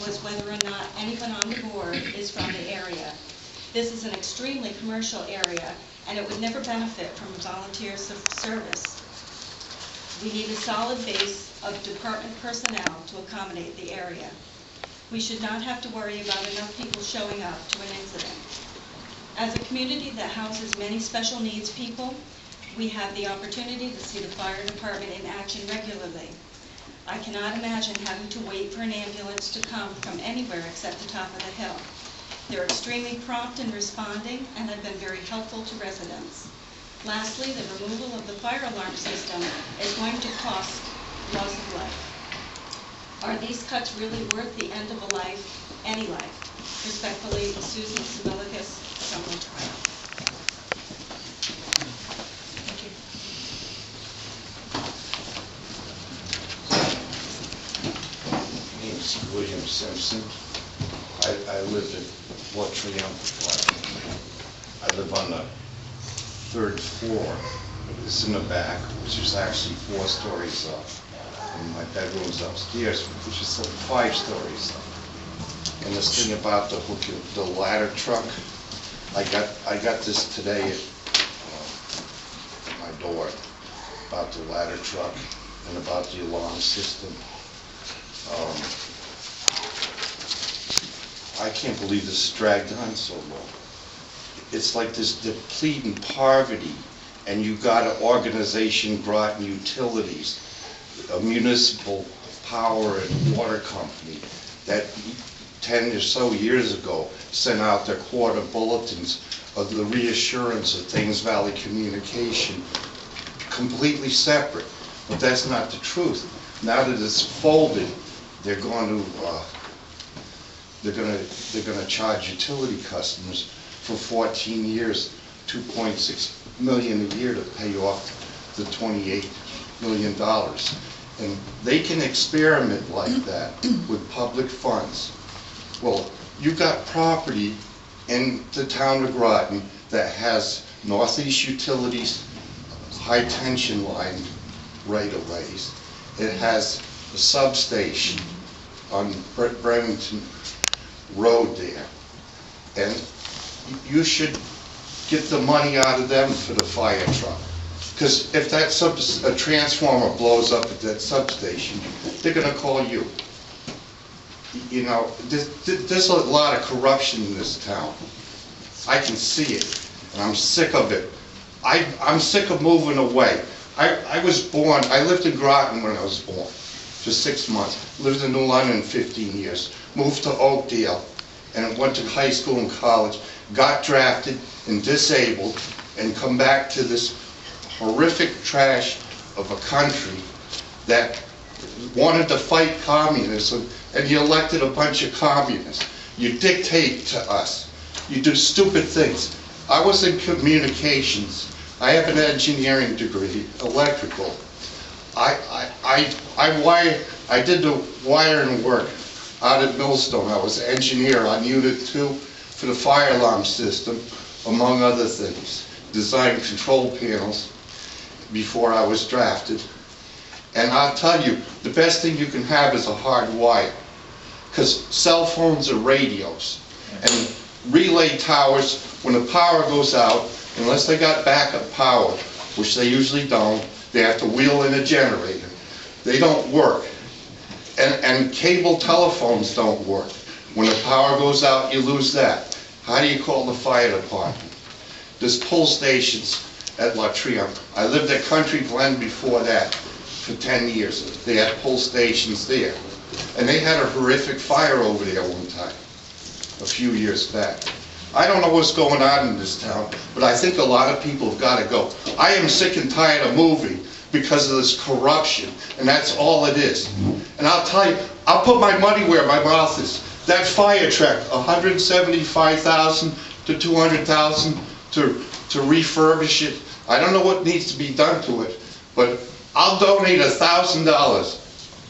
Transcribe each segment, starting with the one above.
was whether or not anyone on the board is from the area. This is an extremely commercial area, and it would never benefit from volunteer service. We need a solid base of department personnel to accommodate the area. We should not have to worry about enough people showing up to an incident. As a community that houses many special needs people, we have the opportunity to see the fire department in action regularly. I cannot imagine having to wait for an ambulance to come from anywhere except the top of the hill. They're extremely prompt in responding and have been very helpful to residents. Lastly, the removal of the fire alarm system is going to cost loss of life. Are these cuts really worth the end of a life, any life? Respectfully, Susan Sabilicus, Sumner Trial. Thank you. My name is William Simpson. I live at I live on the 3rd floor. It's in the back, which is actually 4 stories up. And my bedroom's upstairs, which is 5 stories up. And this thing about the ladder truck, I got this today at my door about the ladder truck and about the alarm system. I can't believe this dragged on so long. It's like this depleting poverty, and you got an organization, Groton Utilities, a municipal power and water company that 10 or so years ago sent out their quarter bulletins of the reassurance of Thames Valley Communication, completely separate. But that's not the truth. Now that it's folded, they're going to charge utility customers for 14 years, $2.6 million a year to pay off the $28 million. And they can experiment like that with public funds. Well, you've got property in the town of Groton that has Northeast Utilities high tension line right-of-ways. It has a substation on Bremerton Road there. And you should get the money out of them for the fire truck. Because if that a transformer blows up at that substation, they're going to call you. You know, there's a lot of corruption in this town. I can see it, and I'm sick of it. I'm sick of moving away. I was born, I lived in Groton when I was born, for 6 months. Lived in New London 15 years. Moved to Oakdale, and went to high school and college. Got drafted and disabled, and come back to this horrific trash of a country that wanted to fight communism, and you elected a bunch of communists. You dictate to us. You do stupid things. I was in communications. I have an engineering degree, electrical. I did the wiring work out at Millstone. I was an engineer on Unit 2 for the fire alarm system, among other things. Designed control panels before I was drafted. And I'll tell you, the best thing you can have is a hard wire. Because cell phones are radios. And relay towers, when the power goes out, unless they got backup power, which they usually don't, they have to wheel in a generator. They don't work. And cable telephones don't work. When the power goes out, you lose that. How do you call the fire department? There's pull stations at La Triumph. I lived at Country Glen before that for 10 years. They had pull stations there. And they had a horrific fire over there one time, a few years back. I don't know what's going on in this town, but I think a lot of people have got to go. I am sick and tired of moving because of this corruption, and that's all it is. And I'll tell you, I'll put my money where my mouth is. That fire truck, $175,000 to $200,000 to refurbish it. I don't know what needs to be done to it, but I'll donate $1,000.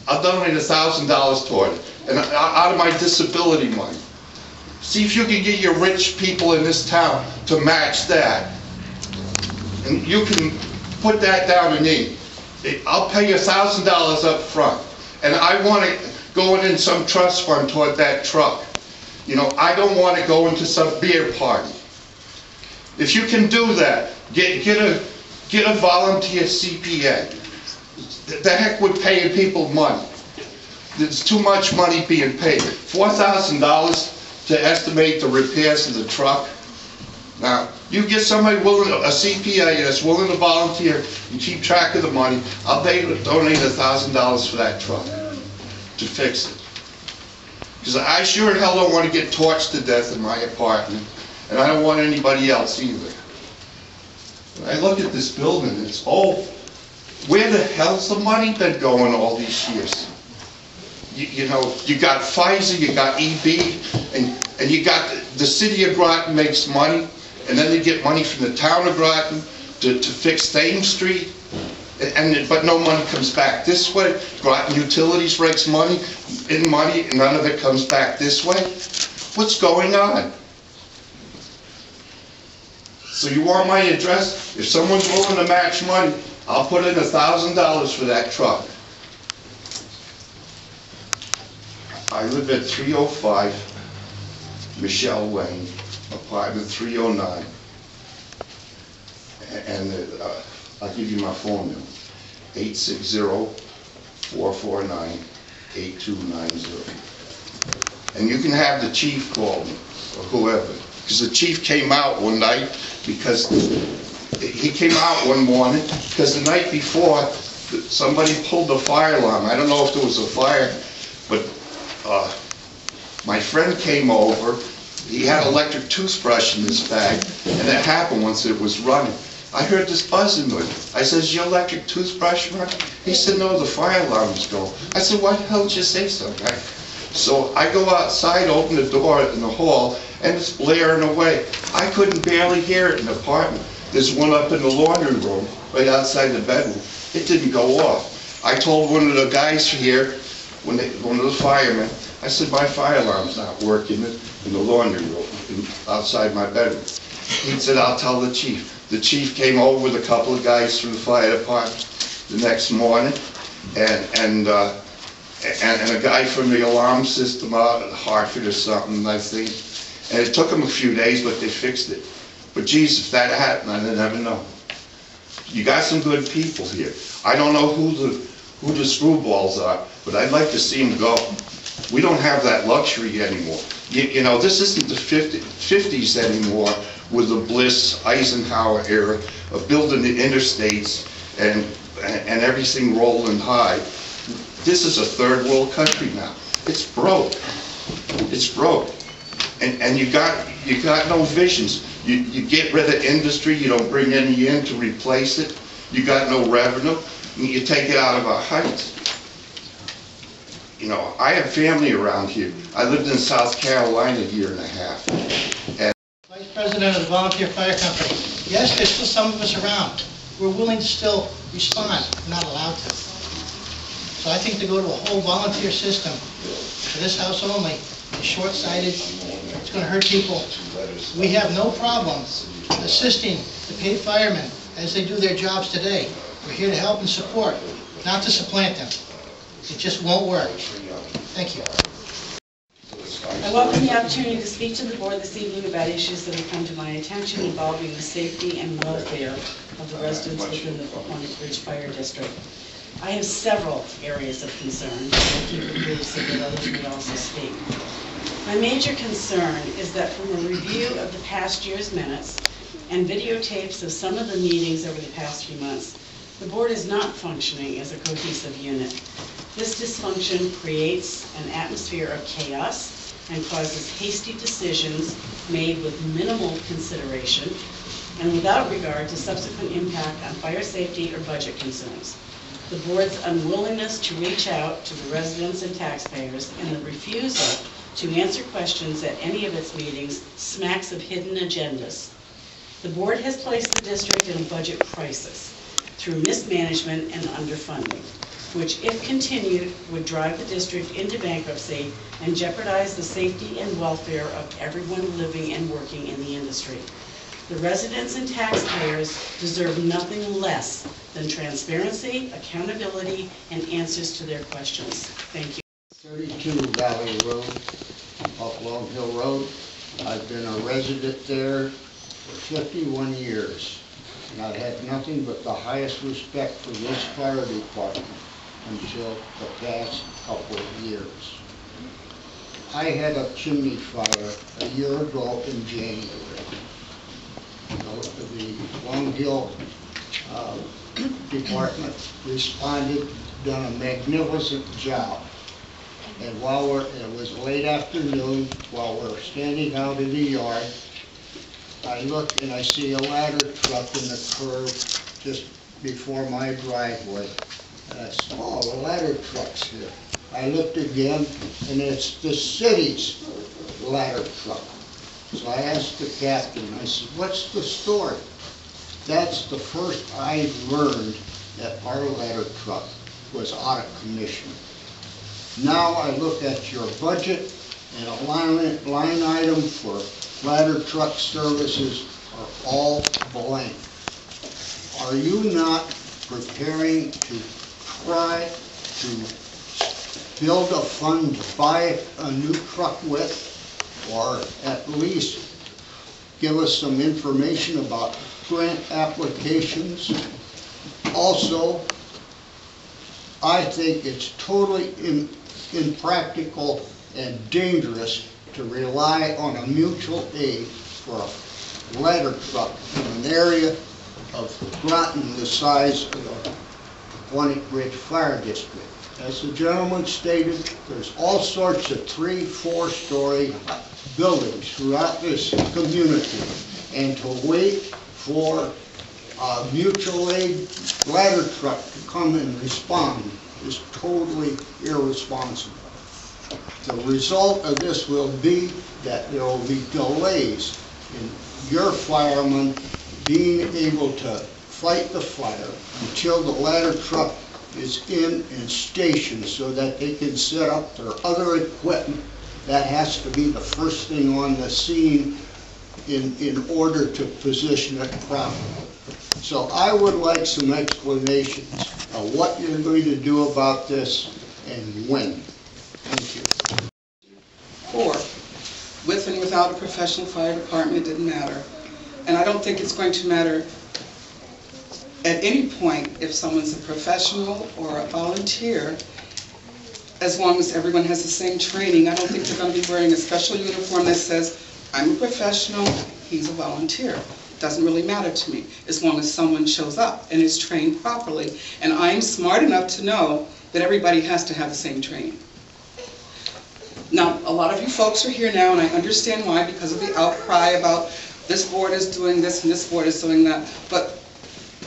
I'll donate $1,000 toward it, and out of my disability money. See if you can get your rich people in this town to match that. And you can put that down in ink. I'll pay you $1,000 up front. And I want going in some trust fund toward that truck. You know, I don't want to go into some beer party. If you can do that, get a volunteer CPA. The heck with paying people money. There's too much money being paid. $4,000 to estimate the repairs of the truck. Now, you get somebody willing, a CPA that's willing to volunteer and keep track of the money, I'll donate $1,000 for that truck to fix it. Because I sure hell don't want to get torched to death in my apartment, and I don't want anybody else either. When I look at this building, it's old. Where the hell's the money been going all these years? You know, you got Pfizer, you got EB, and you got the city of Groton makes money, and then they get money from the town of Groton to fix Thames Street, but no money comes back this way. Groton Utilities makes money, and none of it comes back this way. What's going on? So you want my address? If someone's willing to match money, I'll put in $1,000 for that truck. I live at 305 Michelle Lane, apartment 309. And I'll give you my phone number, 860-449-8290. And you can have the chief call me, or whoever. Because the chief came out one night, because he came out one morning, because the night before, somebody pulled the fire alarm. I don't know if there was a fire, but my friend came over. He had an electric toothbrush in his bag, and it happened once it was running. I heard this buzzing noise. I said, "Is your electric toothbrush running?" He said, "No, the fire alarm was going." I said, "Why the hell did you say so, guy?" So I go outside, open the door in the hall, and it's blaring away. I couldn't barely hear it in the apartment. There's one up in the laundry room, right outside the bedroom. It didn't go off. I told one of the guys here, one of the firemen, I said, "My fire alarm's not working in the laundry room, outside my bedroom." He said, "I'll tell the chief." The chief came over with a couple of guys from the fire department the next morning, and a guy from the alarm system out at Hartford or something, I think. And it took them a few days, but they fixed it. But geez, if that happened, I'd never know. You got some good people here. I don't know who the screwballs are, but I'd like to see them go. We don't have that luxury anymore. You know, this isn't the 50s anymore, with the Bliss, Eisenhower era of building the interstates and everything rolling high. This is a third world country now. It's broke. It's broke. And you got no visions. You get rid of industry, you don't bring any in to replace it. You got no revenue, and you take it out of our heights. You know, I have family around here. I lived in South Carolina a year and a half. And Vice President of the Volunteer Fire Company. Yes, there's still some of us around. We're willing to still respond. We're not allowed to. So I think to go to a whole volunteer system for this house only is short-sighted. It's going to hurt people. We have no problem assisting the paid firemen as they do their jobs today. We're here to help and support, not to supplant them. It just won't work. Thank you. I welcome the opportunity to speak to the board this evening about issues that have come to my attention involving the safety and welfare of the residents within the Poquonnock Bridge Fire District. I have several areas of concern. I'll keep it brief so that others may also speak. My major concern is that from a review of the past year's minutes and videotapes of some of the meetings over the past few months, the board is not functioning as a cohesive unit. This dysfunction creates an atmosphere of chaos and causes hasty decisions made with minimal consideration and without regard to subsequent impact on fire safety or budget concerns. The board's unwillingness to reach out to the residents and taxpayers and the refusal to answer questions at any of its meetings smacks of hidden agendas. The board has placed the district in a budget crisis through mismanagement and underfunding, which, if continued, would drive the district into bankruptcy and jeopardize the safety and welfare of everyone living and working in the industry. The residents and taxpayers deserve nothing less than transparency, accountability, and answers to their questions. Thank you. 32 Valley Road, up Long Hill Road. I've been a resident there for 51 years, and I've had nothing but the highest respect for this fire department until the past couple of years. I had a chimney fire a year ago in January. The Long Hill department responded, done a magnificent job. And while it was late afternoon, while we're standing out in the yard, I look and I see a ladder truck in the curb just before my driveway. And I said, oh, the ladder truck's here. I looked again, and it's the city's ladder truck. So I asked the captain, I said, what's the story? That's the first I've learned that our ladder truck was out of commission. Now I look at your budget, and a line item for ladder truck services are all blank. Are you not preparing to try to build a fund to buy a new truck with, or at least give us some information about grant applications? Also, I think it's totally impractical and dangerous to rely on a mutual aid for a ladder truck in an area of Groton the size of the Poquonnock Bridge Fire District. As the gentleman stated, there's all sorts of 3-, 4-story buildings throughout this community, and to wait for a mutual aid ladder truck to come and respond is totally irresponsible. The result of this will be that there will be delays in your firemen being able to fight the fire until the ladder truck is in and stationed so that they can set up their other equipment. That has to be the first thing on the scene in order to position it properly. So I would like some explanations of what you're going to do about this and when. Thank you. Or, with and without a professional fire department, it didn't matter. And I don't think it's going to matter at any point if someone's a professional or a volunteer, as long as everyone has the same training. I don't think they're going to be wearing a special uniform that says, I'm a professional, he's a volunteer. It doesn't really matter to me, as long as someone shows up and is trained properly. And I'm smart enough to know that everybody has to have the same training. Now, a lot of you folks are here now, and I understand why, because of the outcry about this board is doing this and this board is doing that. But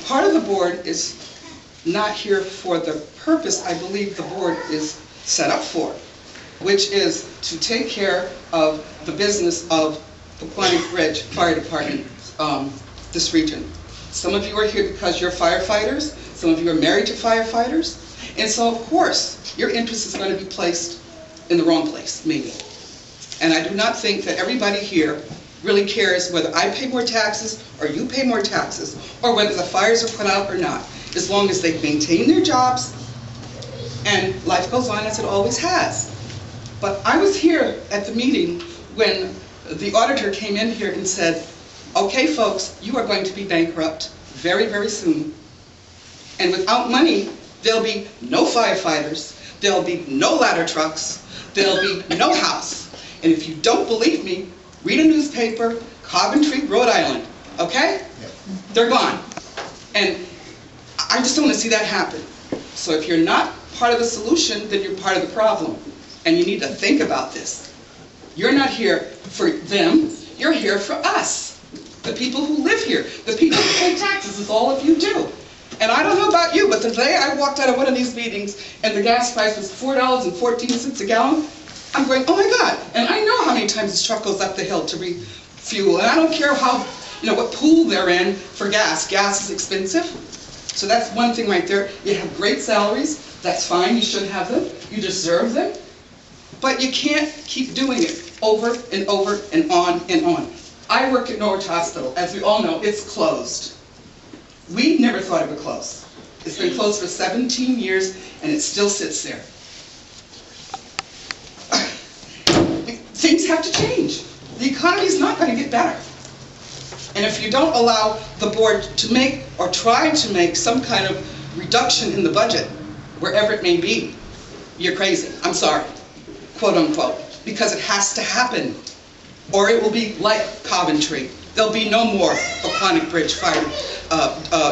part of the board is not here for the purpose I believe the board is set up for, which is to take care of the business of the Poquonnock Bridge Fire Department, this region. Some of you are here because you're firefighters, some of you are married to firefighters, and so of course your interest is going to be placed in the wrong place, maybe. And I do not think that everybody here really cares whether I pay more taxes or you pay more taxes, or whether the fires are put out or not, as long as they maintain their jobs and life goes on as it always has. But I was here at the meeting when the auditor came in here and said, okay folks, you are going to be bankrupt very, very soon. And without money, there'll be no firefighters, there'll be no ladder trucks, there'll be no house. And if you don't believe me, read a newspaper, Coventry, Rhode Island, okay? Yeah. They're gone. And I just don't want to see that happen. So if you're not part of the solution, then you're part of the problem. And you need to think about this. You're not here for them, you're here for us. The people who live here, the people who pay taxes, as all of you do. And I don't know about you, but the day I walked out of one of these meetings and the gas price was $4.14 a gallon, I'm going, oh my God. And I know how many times this truck goes up the hill to refuel. And I don't care how, what pool they're in for gas. Gas is expensive. So that's one thing right there. You have great salaries. That's fine. You should have them. You deserve them. But you can't keep doing it over and over and on and on. I work at Norwich Hospital. As we all know, it's closed. We never thought it would close. It's been closed for 17 years, and it still sits there. things have to change. The economy is not going to get better. And if you don't allow the board to make, or try to make, some kind of reduction in the budget, wherever it may be, you're crazy. I'm sorry, quote unquote, because it has to happen, or it will be like Coventry. There'll be no more Poquonnock Bridge Fire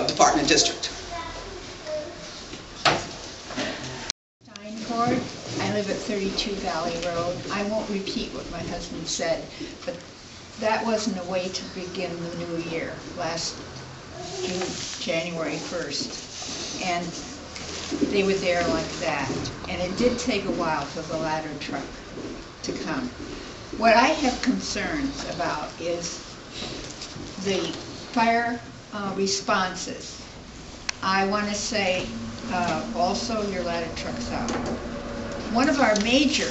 Department District. I live at 32 Valley Road. I won't repeat what my husband said, but that wasn't a way to begin the new year, last January 1st. And they were there like that. And it did take a while for the ladder truck to come. What I have concerns about is the fire responses. I want to say also your ladder truck's out. One of our major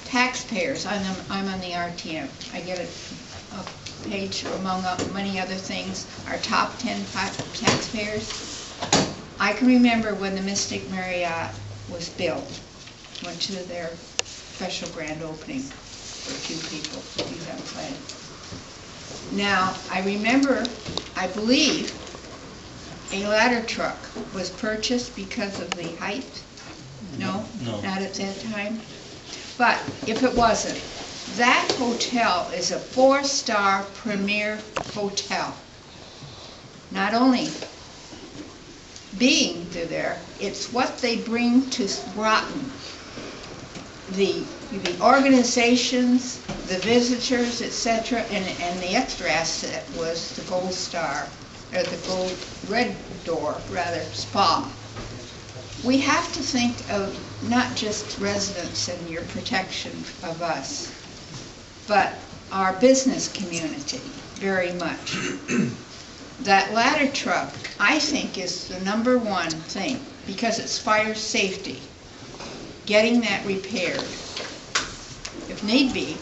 taxpayers, I'm on the RTM, I get a page among many other things, our top 10 taxpayers. I can remember when the Mystic Marriott was built, went to their special grand opening for 2 people, if you have planned. Now, I remember, I believe, a ladder truck was purchased because of the height. No? No. Not at that time? But if it wasn't, that hotel is a 4-star premier hotel. Not only being there, it's what they bring to Groton. The organizations, the visitors, etc., and the extra asset was the Gold Star, or the Red Door, spa. We have to think of not just residents and your protection of us, but our business community very much. That ladder truck, I think, is the #1 thing, because it's fire safety. Getting that repaired. If need be,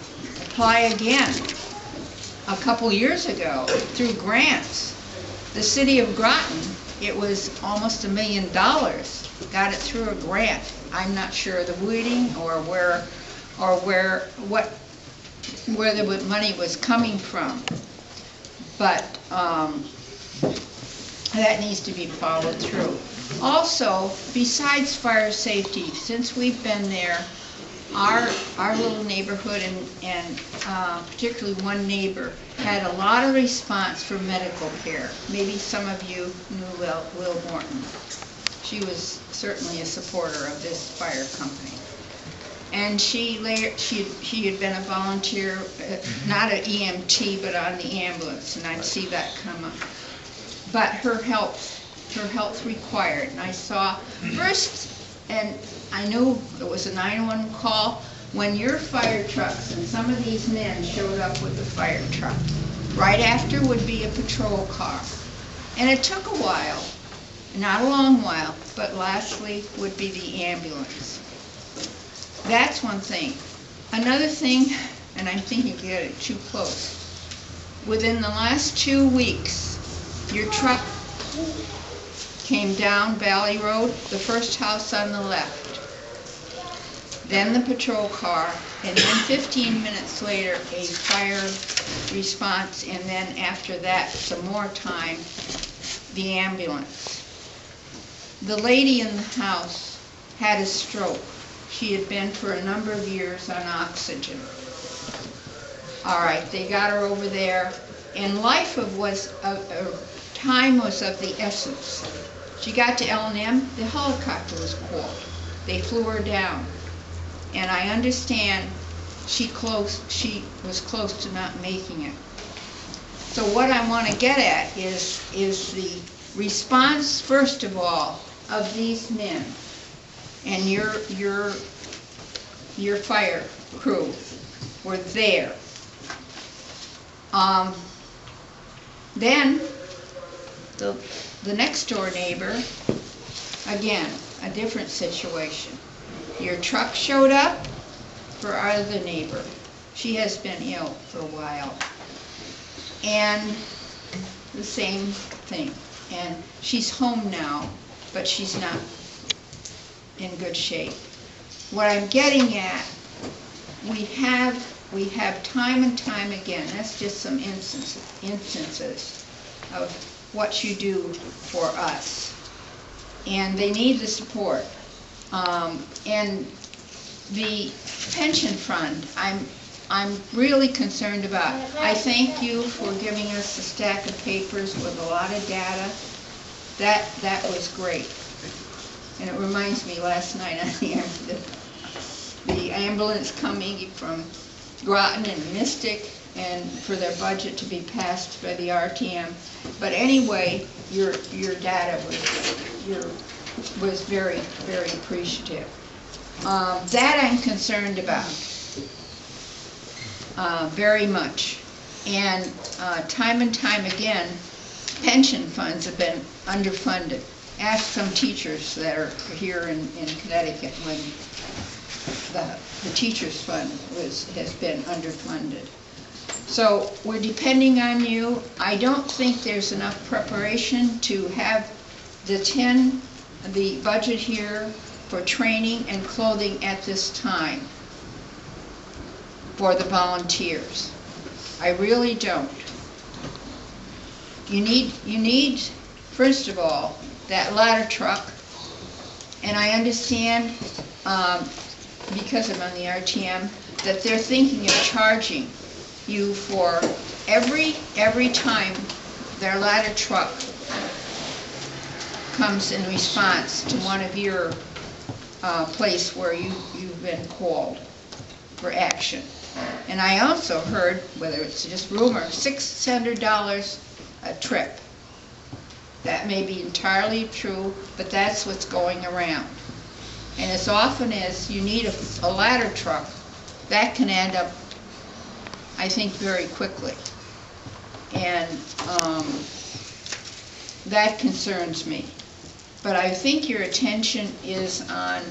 apply again. A couple years ago, through grants, the city of Groton, it was almost $1 million, got it through a grant. I'm not sure the wording or where the money was coming from, but that needs to be followed through. Also, besides fire safety, since we've been there, our little neighborhood and particularly one neighbor had a lot of response for medical care. Maybe some of you knew Will Morton. She was certainly a supporter of this fire company. And she had been a volunteer, not an EMT, but on the ambulance, and I'd see that come up. But her health required, and I saw first, and I knew it was a 911 call, when your fire trucks, and some of these men showed up with the fire truck. Right after would be a patrol car. And it took a while, not a long while, but lastly would be the ambulance. That's one thing. Another thing, and I'm thinking you get it too close, within the last 2 weeks, your truck came down Valley Road, the first house on the left, then the patrol car, and then 15 minutes later, a fire response, and then after that, some more time, the ambulance. The lady in the house had a stroke. She had been for a number of years on oxygen. All right, they got her over there, and time was of the essence. She got to L&M, the helicopter was called. They flew her down. And I understand she was close to not making it. So what I want to get at is the response, first of all, of these men and your fire crew were there. Then the next door neighbor, again, a different situation. Your truck showed up for our other neighbor. She has been ill for a while. And the same thing. And she's home now, but she's not in good shape. What I'm getting at, we have we have time and time again, that's just some instances of what you do for us. And they need the support. And the pension fund, I'm really concerned about. I thank you for giving us a stack of papers with a lot of data. That was great. And it reminds me last night on the ambulance coming from Groton and Mystic, and for their budget to be passed by the RTM. But anyway, your data was very, very appreciative. That I'm concerned about, very much. And time and time again, pension funds have been underfunded. Ask some teachers that are here in Connecticut when the teachers fund has been underfunded. So we're depending on you. I don't think there's enough preparation to have the budget here for training and clothing at this time for the volunteers. I really don't. You need, first of all, that ladder truck, and I understand, because I'm on the RTM, that they're thinking of charging you for every time their ladder truck comes in response to one of your place where you've been called for action. And I also heard, whether it's just rumor, $600 a trip. That may be entirely true, but that's what's going around. And as often as you need a ladder truck, that can add up, I think, very quickly. And that concerns me. But I think your attention is on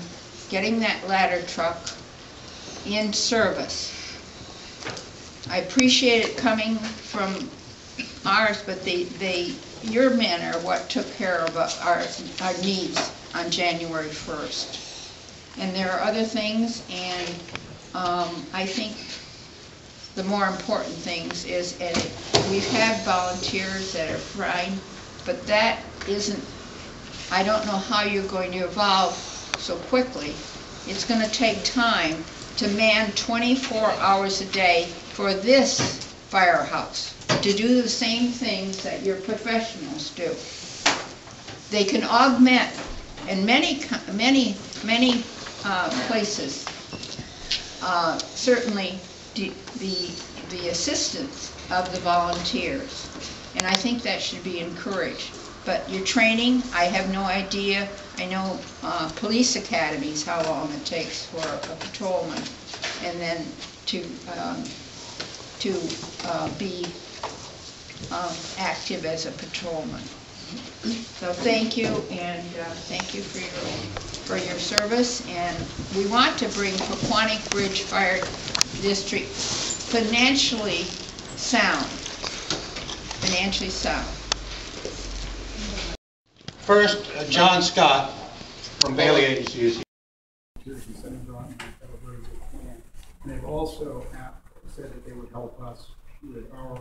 getting that ladder truck in service. I appreciate it coming from ours, but your men are what took care of our needs on January 1st. And there are other things, and I think the more important things is, and we've had volunteers that are fine, but that isn't, I don't know how you're going to evolve so quickly. It's going to take time to man 24 hours a day for this firehouse, to do the same things that your professionals do. They can augment in many places, certainly the assistance of the volunteers, and I think that should be encouraged. But your training, I have no idea. I know police academies, how long it takes for a patrolman, and then to be active as a patrolman. So thank you, and thank you for your service. And we want to bring Poquonnock Bridge Fire District financially sound. First, John Scott from Bailey Agency. And they've also said that they would help us with our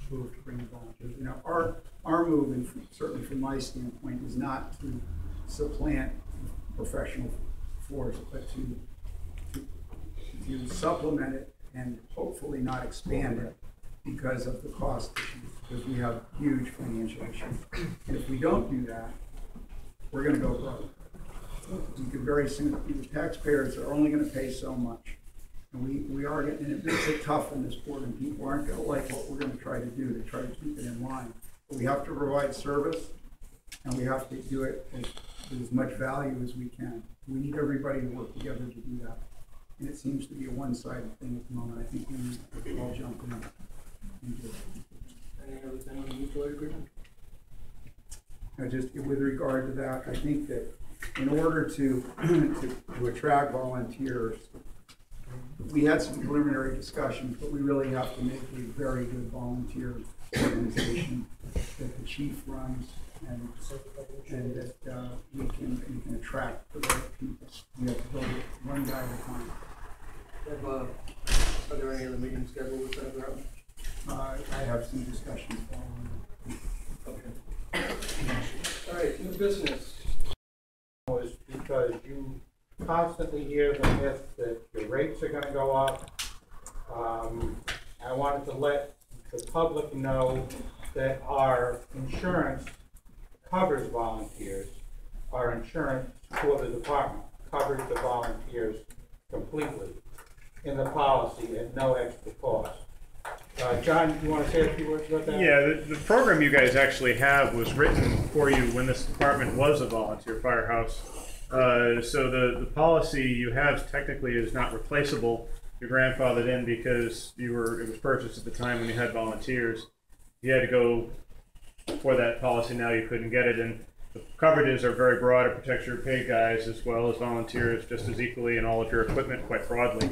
move to bring the volunteers. You know, our move, and certainly from my standpoint, is not to supplant professional force, but to supplement it and hopefully not expand it because of the cost issues, because we have huge financial issues. And if we don't do that, we're going to go broke. We could very soon, the taxpayers are only going to pay so much. And we are, and it makes it tough in this board, and people aren't going to like what we're going to try to do to try to keep it in line. But we have to provide service, and we have to do it with as much value as we can. We need everybody to work together to do that. And it seems to be a one-sided thing at the moment. I think we need to all jump in and do it. Any other thing on the mutual aid agreement? Just with regard to that, I think that in order to attract volunteers, we had some preliminary discussions, but we really have to make a very good volunteer organization that the chief runs, and that we can attract the right people. We have to build it one guy at a time. Are there any other meetings the business was because you constantly hear the myth that your rates are gonna go up. I wanted to let the public know that our insurance covers volunteers. Our insurance for the department covers the volunteers completely in the policy at no extra cost. John, you want to say a few words about that? Yeah, the program you guys actually have was written for you when this department was a volunteer firehouse. So the policy you have technically is not replaceable. You're grandfathered in because it was purchased at the time when you had volunteers. You had to go for that policy. Now you couldn't get it, and the coverages are very broad. It protects your paid guys as well as volunteers just as equally, and all of your equipment quite broadly.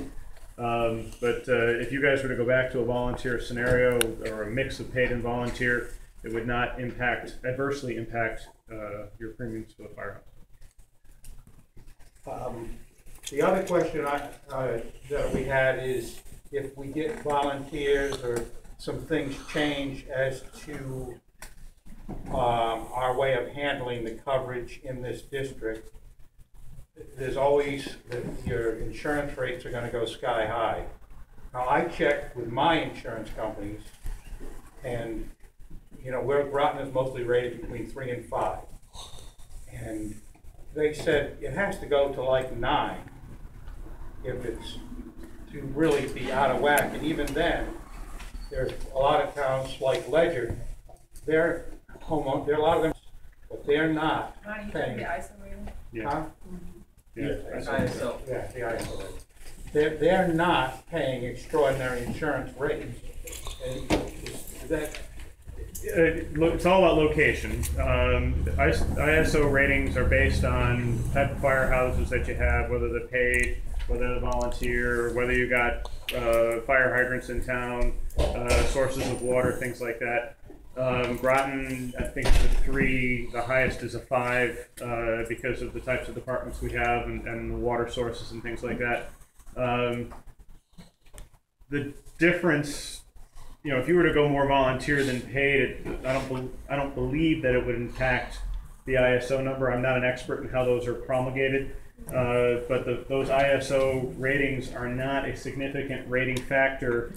But if you guys were to go back to a volunteer scenario or a mix of paid and volunteer, it would not adversely impact your premiums for the firehouse. The other question that we had is if we get volunteers or some things change as to our way of handling the coverage in this district, there's always your insurance rates are going to go sky high. Now, I checked with my insurance companies, and Groton is mostly rated between 3 and 5, and they said it has to go to like 9 if it's to really be out of whack. And even then, there's a lot of towns like Ledger, they're a lot of them, but they're not paying. The ISO rating? Yeah. Huh? Yeah. ISO. Yeah, the ISO rating. They're not paying extraordinary insurance rates. And is that? It's all about location. ISO ratings are based on the type of firehouses that you have, whether they're paid, whether they're volunteer, whether you got fire hydrants in town, sources of water, things like that. Groton, I think it's a 3, the highest is a 5 because of the types of departments we have and the water sources and things like that. The difference, if you were to go more volunteer than paid, I don't believe that it would impact the ISO number. I'm not an expert in how those are promulgated, but those ISO ratings are not a significant rating factor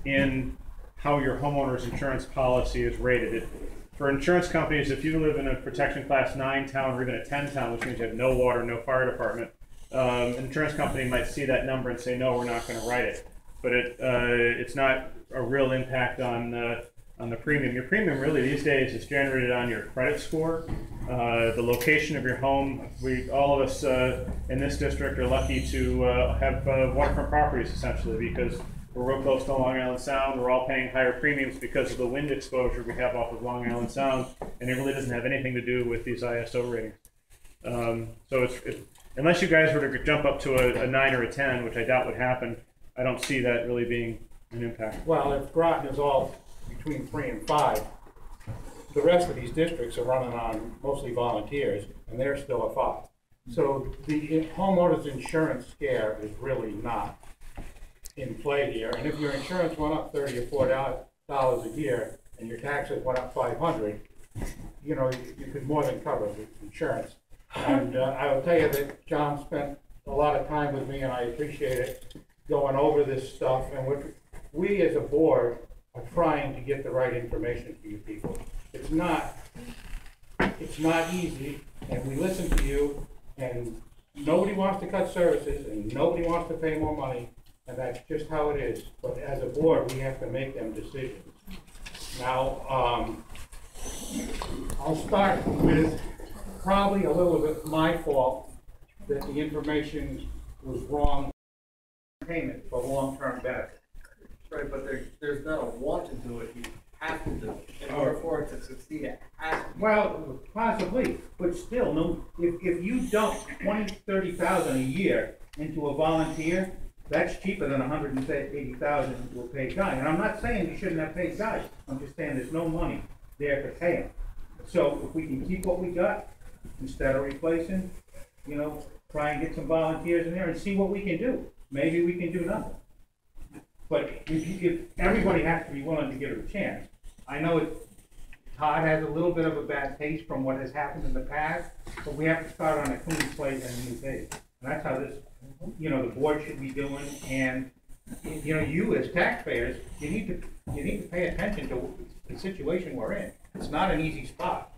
in how your homeowner's insurance policy is rated. For insurance companies, if you live in a protection class 9 town or even a 10 town, which means you have no water, no fire department, an insurance company might see that number and say, no, we're not going to write it. But it's not a real impact on the premium. Your premium really these days is generated on your credit score, the location of your home. All of us in this district are lucky to have waterfront properties essentially because we're real close to Long Island Sound. We're all paying higher premiums because of the wind exposure we have off of Long Island Sound, and it really doesn't have anything to do with these ISO ratings. So unless you guys were to jump up to a 9 or a 10, which I doubt would happen, I don't see that really being an impact. Well, if Groton is all between 3 and 5, the rest of these districts are running on mostly volunteers, and they're still a 5. So the homeowner's insurance scare is really not in play here. And if your insurance went up $30 or $40 a year, and your taxes went up $500, you could more than cover the insurance. And I will tell you that John spent a lot of time with me, and I appreciate it, going over this stuff. And we as a board are trying to get the right information for you people. It's not easy, and we listen to you, and nobody wants to cut services, and nobody wants to pay more money, and that's just how it is. But as a board, we have to make them decisions. Now, I'll start with probably a little bit my fault that the information was wrong. Payment for long-term benefit. Right, but there's not a want to do it, you have to do it. In order for it to succeed, it has to. Well, possibly, but still, no. If you dump $20,000-$30,000 a year into a volunteer, that's cheaper than $180,000 into a paid guy. And I'm not saying you shouldn't have paid guys. I'm just saying there's no money there to pay them. So if we can keep what we got instead of replacing, try and get some volunteers in there and see what we can do. Maybe we can do nothing. But if everybody has to be willing to give it a chance. I know it's Todd has a little bit of a bad taste from what has happened in the past, but we have to start on a clean slate and a new page. And that's how this, the board should be doing, and, you as taxpayers, you need to pay attention to the situation we're in. It's not an easy spot.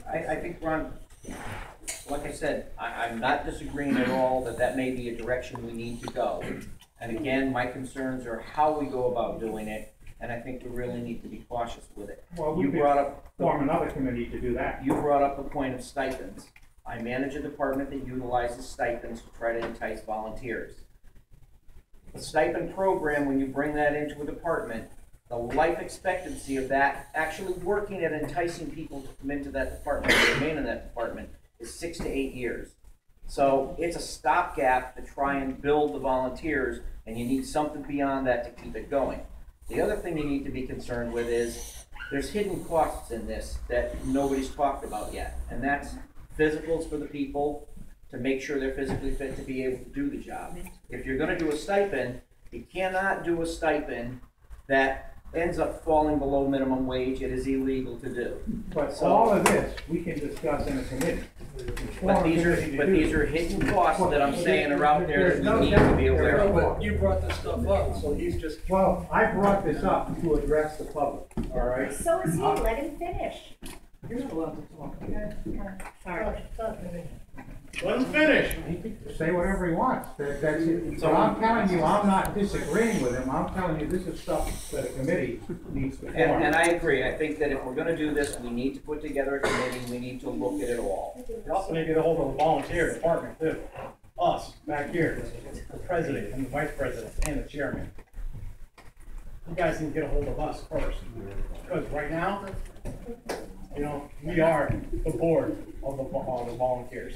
I think, Ron, like I said, I'm not disagreeing at all that may be a direction we need to go. And again, my concerns are how we go about doing it, and I think we really need to be cautious with it. Well, we could form another committee to do that. You brought up the point of stipends. I manage a department that utilizes stipends to try to entice volunteers. The stipend program, when you bring that into a department, the life expectancy of that actually working at enticing people to come into that department, to remain in that department, is 6 to 8 years. So it's a stopgap to try and build the volunteers, and you need something beyond that to keep it going. The other thing you need to be concerned with is there's hidden costs in this that nobody's talked about yet, and that's physicals for the people to make sure they're physically fit to be able to do the job. If you're going to do a stipend, you cannot do a stipend that ends up falling below minimum wage. It is illegal to do. But all of this, we can discuss in a committee. But these are hidden costs that I'm saying are out there that we need to be aware of. You brought this stuff up, so he's just. Well, I brought this up to address the public, all right? So is he, let him finish. You're not allowed to talk. Sorry. Let him finish. He can say whatever he wants. That's it. So I'm telling you, I'm not disagreeing with him. I'm telling you, this is stuff that a committee needs to form. And I agree. I think that if we're going to do this, we need to put together a committee. We need to look at it all. We also need to get a hold of the volunteer department too. Us, back here, the president and the vice president and the chairman. You guys need to get a hold of us first. Because right now, we are the board of the volunteers.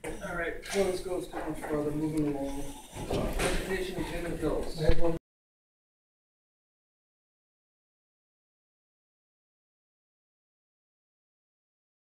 All right, let's go a step much further, moving along. Presentation of payment bills.